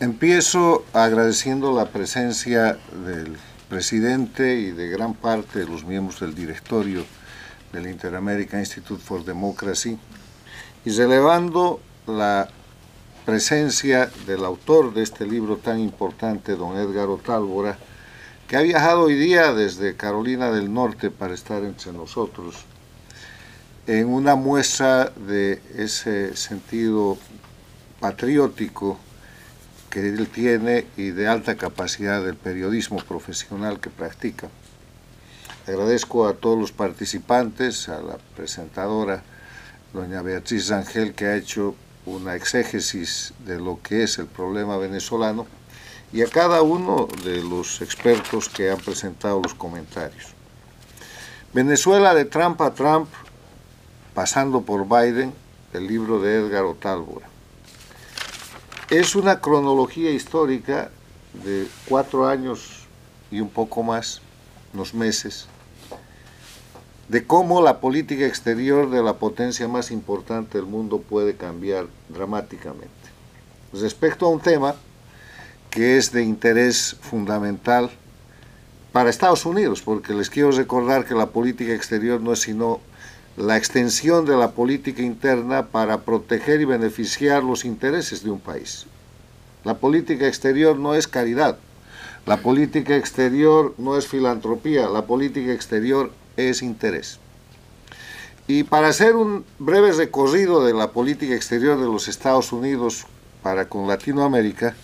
Empiezo agradeciendo la presencia del presidente y de gran parte de los miembros del directorio del Inter-American Institute for Democracy y relevando la presencia del autor de este libro tan importante, don Edgar Otálvora, que ha viajado hoy día desde Carolina del Norte para estar entre nosotros en una muestra de ese sentido patriótico que él tiene y de alta capacidad del periodismo profesional que practica. Agradezco a todos los participantes, a la presentadora, doña Beatriz Rangel, que ha hecho una exégesis de lo que es el problema venezolano, y a cada uno de los expertos que han presentado los comentarios. Venezuela de Trump a Trump, pasando por Biden, el libro de Edgar Otálvora. Es una cronología histórica de 4 años y un poco más, unos meses, de cómo la política exterior de la potencia más importante del mundo puede cambiar dramáticamente. Respecto a un tema que es de interés fundamental para Estados Unidos, porque les quiero recordar que la política exterior no es sino la extensión de la política interna para proteger y beneficiar los intereses de un país. La política exterior no es caridad, la política exterior no es filantropía, la política exterior es interés. Y para hacer un breve recorrido de la política exterior de los Estados Unidos para con Latinoamérica,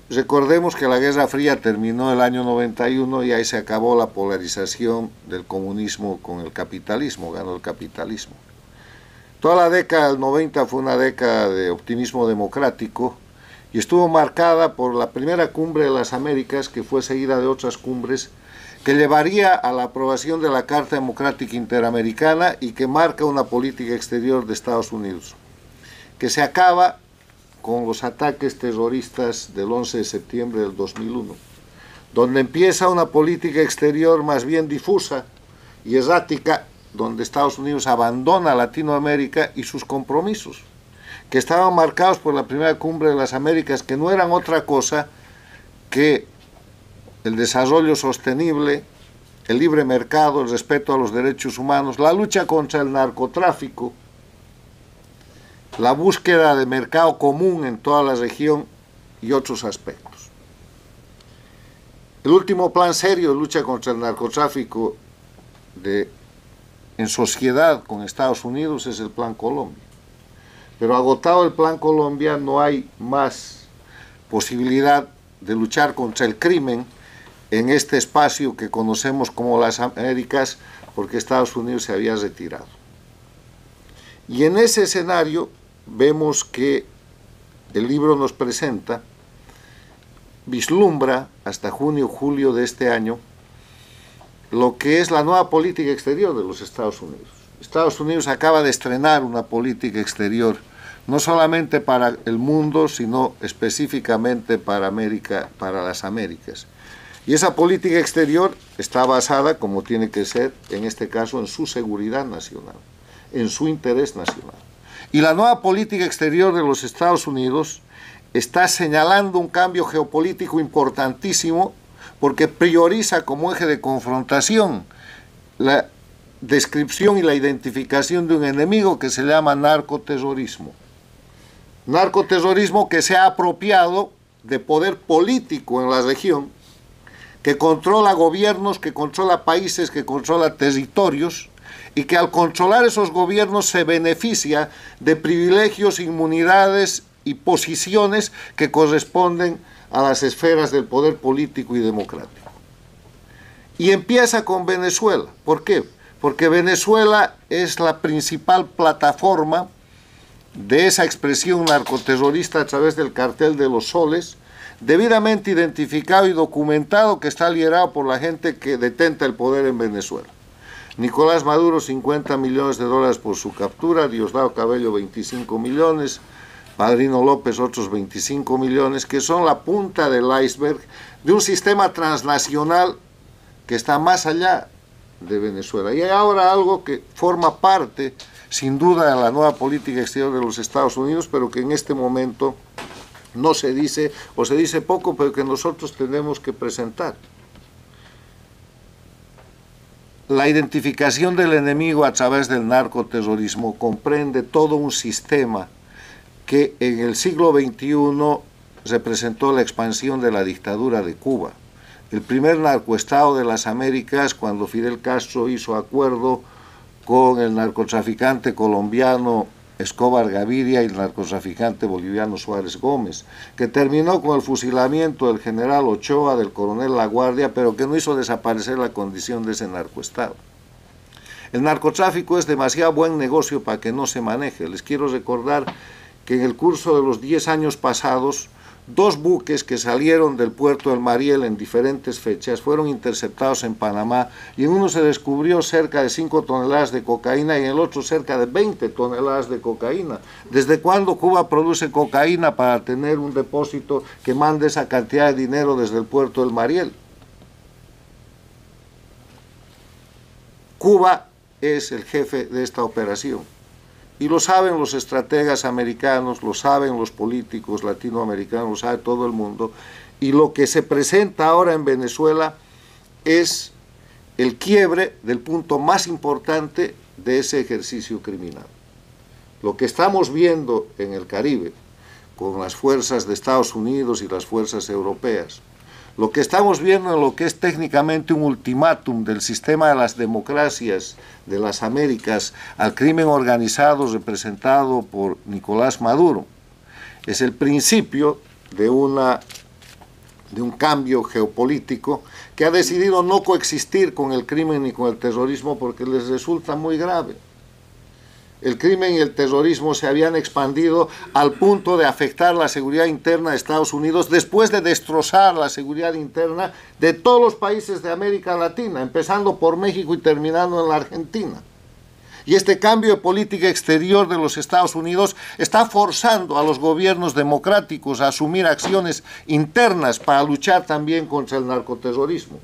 recordemos que la Guerra Fría terminó el año 91 y ahí se acabó la polarización del comunismo con el capitalismo, ganó el capitalismo. Toda la década del 90 fue una década de optimismo democrático y estuvo marcada por la primera cumbre de las Américas, que fue seguida de otras cumbres, que llevaría a la aprobación de la Carta Democrática Interamericana y que marca una política exterior de Estados Unidos, que se acaba con los ataques terroristas del 11 de septiembre del 2001, donde empieza una política exterior más bien difusa y errática, donde Estados Unidos abandona Latinoamérica y sus compromisos, que estaban marcados por la primera cumbre de las Américas, que no eran otra cosa que el desarrollo sostenible, el libre mercado, el respeto a los derechos humanos, la lucha contra el narcotráfico, la búsqueda de mercado común en toda la región y otros aspectos. El último plan serio de lucha contra el narcotráfico en sociedad con Estados Unidos es el Plan Colombia. Pero agotado el Plan Colombia, no hay más posibilidad de luchar contra el crimen en este espacio que conocemos como las Américas, porque Estados Unidos se había retirado. Y en ese escenario vemos que el libro nos presenta, vislumbra hasta junio, julio de este año, lo que es la nueva política exterior de los Estados Unidos. Estados Unidos acaba de estrenar una política exterior, no solamente para el mundo, sino específicamente para América, para las Américas. Y esa política exterior está basada, como tiene que ser, en este caso, en su seguridad nacional, en su interés nacional. Y la nueva política exterior de los Estados Unidos está señalando un cambio geopolítico importantísimo, porque prioriza como eje de confrontación la descripción y la identificación de un enemigo que se llama narcoterrorismo. Narcoterrorismo que se ha apropiado de poder político en la región, que controla gobiernos, que controla países, que controla territorios, y que al controlar esos gobiernos se beneficia de privilegios, inmunidades y posiciones que corresponden a las esferas del poder político y democrático. Y empieza con Venezuela. ¿Por qué? Porque Venezuela es la principal plataforma de esa expresión narcoterrorista a través del cartel de los soles, debidamente identificado y documentado, que está liderado por la gente que detenta el poder en Venezuela. Nicolás Maduro, 50 millones de dólares por su captura, Diosdado Cabello, 25 millones, Padrino López, otros 25 millones, que son la punta del iceberg de un sistema transnacional que está más allá de Venezuela. Y hay ahora algo que forma parte, sin duda, de la nueva política exterior de los Estados Unidos, pero que en este momento no se dice, o se dice poco, pero que nosotros tenemos que presentar. La identificación del enemigo a través del narcoterrorismo comprende todo un sistema que en el siglo XXI representó la expansión de la dictadura de Cuba. El primer narcoestado de las Américas, cuando Fidel Castro hizo acuerdo con el narcotraficante colombiano Escobar Gaviria y el narcotraficante boliviano Suárez Gómez, que terminó con el fusilamiento del general Ochoa, del coronel Laguardia, pero que no hizo desaparecer la condición de ese narcoestado. El narcotráfico es demasiado buen negocio para que no se maneje. Les quiero recordar que en el curso de los 10 años pasados, 2 buques que salieron del puerto del Mariel en diferentes fechas fueron interceptados en Panamá, y en uno se descubrió cerca de 5 toneladas de cocaína y en el otro cerca de 20 toneladas de cocaína. ¿Desde cuándo Cuba produce cocaína para tener un depósito que mande esa cantidad de dinero desde el puerto del Mariel? Cuba es el jefe de esta operación. Y lo saben los estrategas americanos, lo saben los políticos latinoamericanos, lo sabe todo el mundo. Y lo que se presenta ahora en Venezuela es el quiebre del punto más importante de ese ejercicio criminal. Lo que estamos viendo en el Caribe, con las fuerzas de Estados Unidos y las fuerzas europeas, lo que estamos viendo en lo que es técnicamente un ultimátum del sistema de las democracias de las Américas al crimen organizado representado por Nicolás Maduro, es el principio de un cambio geopolítico que ha decidido no coexistir con el crimen ni con el terrorismo porque les resulta muy grave. El crimen y el terrorismo se habían expandido al punto de afectar la seguridad interna de Estados Unidos después de destrozar la seguridad interna de todos los países de América Latina, empezando por México y terminando en la Argentina. Y este cambio de política exterior de los Estados Unidos está forzando a los gobiernos democráticos a asumir acciones internas para luchar también contra el narcoterrorismo.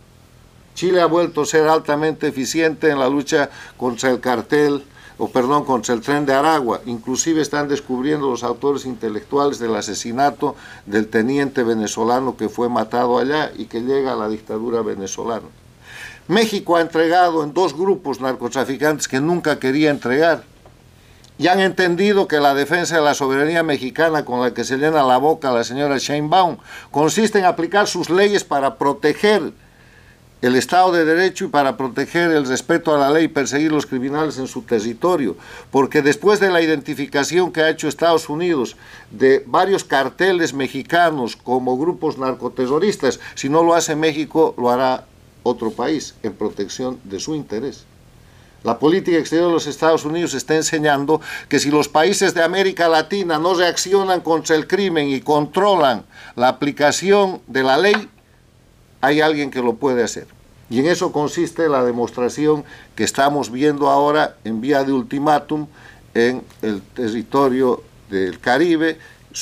Chile ha vuelto a ser altamente eficiente en la lucha contra el cartel, contra el Tren de Aragua. Inclusive están descubriendo los autores intelectuales del asesinato del teniente venezolano que fue matado allá y que llega a la dictadura venezolana. México ha entregado en 2 grupos narcotraficantes que nunca quería entregar y han entendido que la defensa de la soberanía mexicana con la que se llena la boca la señora Sheinbaum consiste en aplicar sus leyes para proteger el Estado de Derecho y para proteger el respeto a la ley y perseguir los criminales en su territorio, porque después de la identificación que ha hecho Estados Unidos de varios carteles mexicanos como grupos narcoterroristas, si no lo hace México, lo hará otro país en protección de su interés. La política exterior de los Estados Unidos está enseñando que si los países de América Latina no reaccionan contra el crimen y controlan la aplicación de la ley, hay alguien que lo puede hacer. Y en eso consiste la demostración que estamos viendo ahora en vía de ultimátum en el territorio del Caribe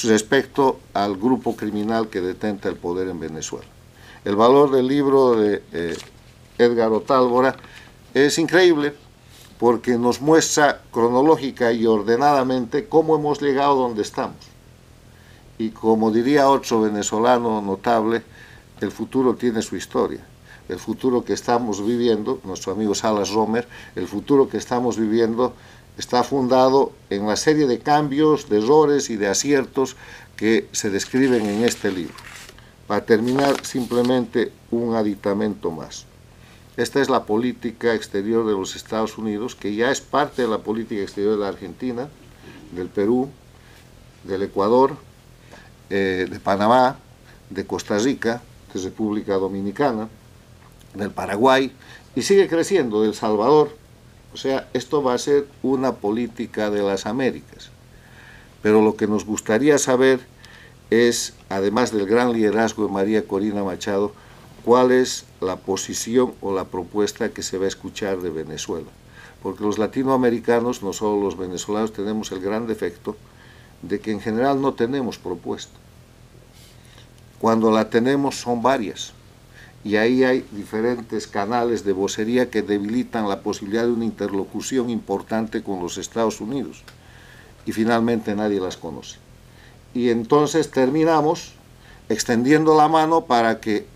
respecto al grupo criminal que detenta el poder en Venezuela. El valor del libro de Edgar Otálvora es increíble porque nos muestra cronológica y ordenadamente cómo hemos llegado donde estamos. Y como diría otro venezolano notable, el futuro tiene su historia. El futuro que estamos viviendo, nuestro amigo Salas Romer, el futuro que estamos viviendo está fundado en la serie de cambios, de errores y de aciertos que se describen en este libro. Para terminar, simplemente un aditamento más. Esta es la política exterior de los Estados Unidos, que ya es parte de la política exterior de la Argentina, del Perú, del Ecuador, de Panamá, de Costa Rica, de República Dominicana, del Paraguay, y sigue creciendo, del Salvador. O sea, esto va a ser una política de las Américas. Pero lo que nos gustaría saber es, además del gran liderazgo de María Corina Machado, cuál es la posición o la propuesta que se va a escuchar de Venezuela. Porque los latinoamericanos, no solo los venezolanos, tenemos el gran defecto de que en general no tenemos propuesta. Cuando la tenemos son varias, y ahí hay diferentes canales de vocería que debilitan la posibilidad de una interlocución importante con los Estados Unidos, y finalmente nadie las conoce. y entonces terminamos extendiendo la mano para que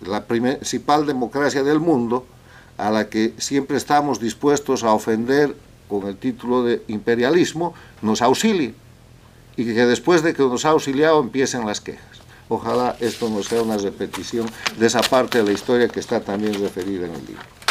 la principal democracia del mundo, a la que siempre estamos dispuestos a ofender con el título de imperialismo, nos auxilie, y que después de que nos ha auxiliado empiecen las quejas. Ojalá esto no sea una repetición de esa parte de la historia que está también referida en el libro.